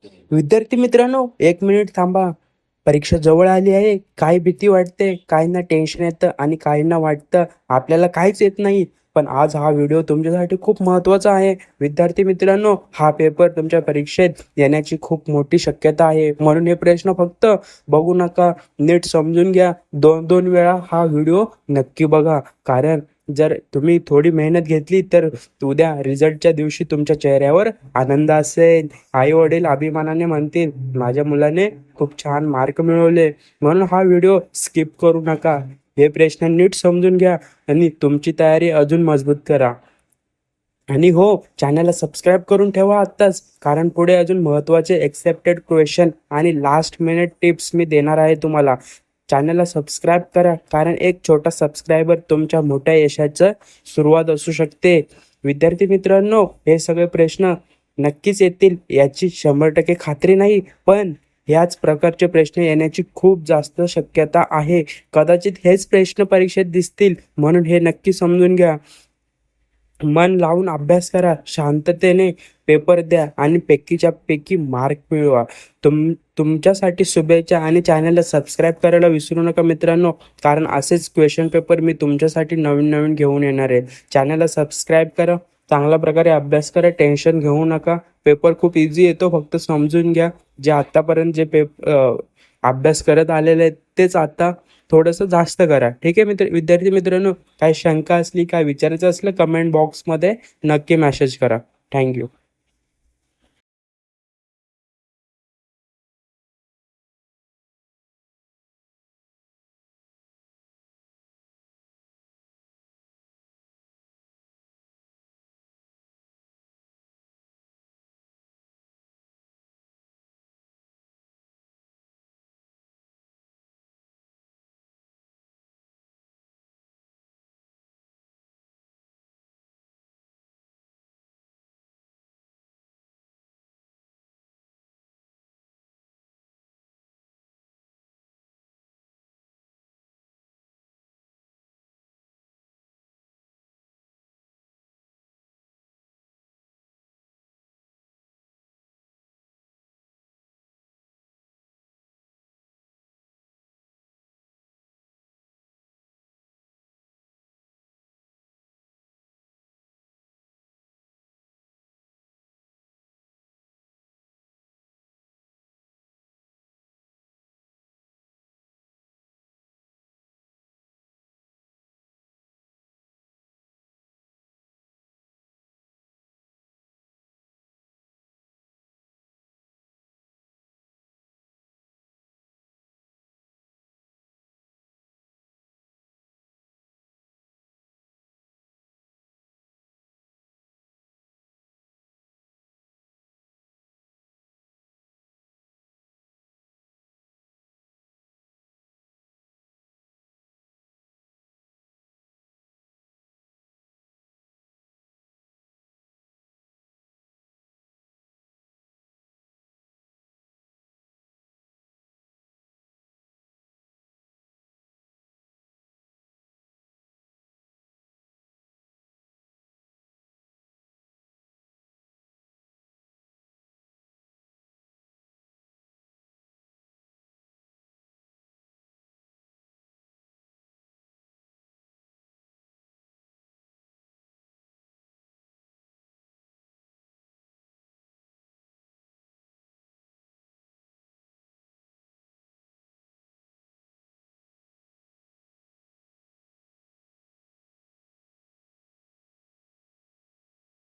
विद्यार्थी मित्रांनो, 1 मिनिट थांबा. परीक्षा जवळ आली आहे. काय भीती वाटते, काहींना टेन्शन येतं आणि काहींना वाटतं आपल्याला काहीच येत नाही. पण आज हा व्हिडिओ तुमच्यासाठी खूप महत्त्वाचा आहे. विद्यार्थी मित्रांनो, हा पेपर तुमच्या परीक्षेत येण्याची खूप मोठी शक्यता आहे. म्हणून हे प्रश्न फक्त बघू नका, नीट समजून घ्या. 2-2 वेळा हा व्हिडिओ नक्की बघा. कारण जर तुम्ही थोडी मेहनत घेतली तर उद्या रिझल्टच्या दिवशी तुमच्या चेहऱ्यावर आनंद असेल. आई वडील अभिमानाने म्हणतील, माझ्या मुलाने खूप छान मार्क मिळवले. म्हणून हा व्हिडिओ स्किप करू नका. हे प्रश्न नीट समजून घ्या आणि तुमची तयारी अजून मजबूत करा. आणि हो, चॅनलला सबस्क्राईब करून ठेवा आत्ताच, कारण पुढे अजून महत्त्वाचे एक्सेप्टेड क्वेश्चन आणि लास्ट मिनिट टिप्स मी देणार आहे तुम्हाला. चॅनलला सबस्क्राईब करा, कारण एक छोटा सबस्क्रायबर तुमच्या मोठ्या यशाचं सुरुवात असू शकते. विद्यार्थी मित्रांनो, हे सगळे प्रश्न नक्कीच येतील याची 100% खात्री नाही, पण ह्याच प्रकारचे प्रश्न येण्याची खूप जास्त शक्यता आहे. कदाचित हेच प्रश्न परीक्षेत दिसतील, म्हणून हे नक्की समजून घ्या. मन लावून अभ्यास करा, शांततेने पेपर द्या आणि पैकीच्या पैकी मार्क मिळवा. तुमच्यासाठी शुभेच्छा आणि चॅनलला सबस्क्राईब करायला विसरू नका मित्रांनो, कारण असेच क्वेश्चन पेपर मी तुमच्यासाठी नवीन नवीन घेऊन येणार आहे. चॅनलला सबस्क्राईब करा, चांगल्या प्रकारे अभ्यास करा, टेन्शन घेऊ नका. पेपर खूप इझी येतो, फक्त समजून घ्या. जे आत्तापर्यंत जे अभ्यास करत आलेले आहेत तेच आता थोडंसं जास्त करा. ठीक आहे विद्यार्थी मित्रांनो, काही शंका असली, काय विचारायचं असलं कमेंट बॉक्समध्ये नक्की मेसेज करा. थँक्यू.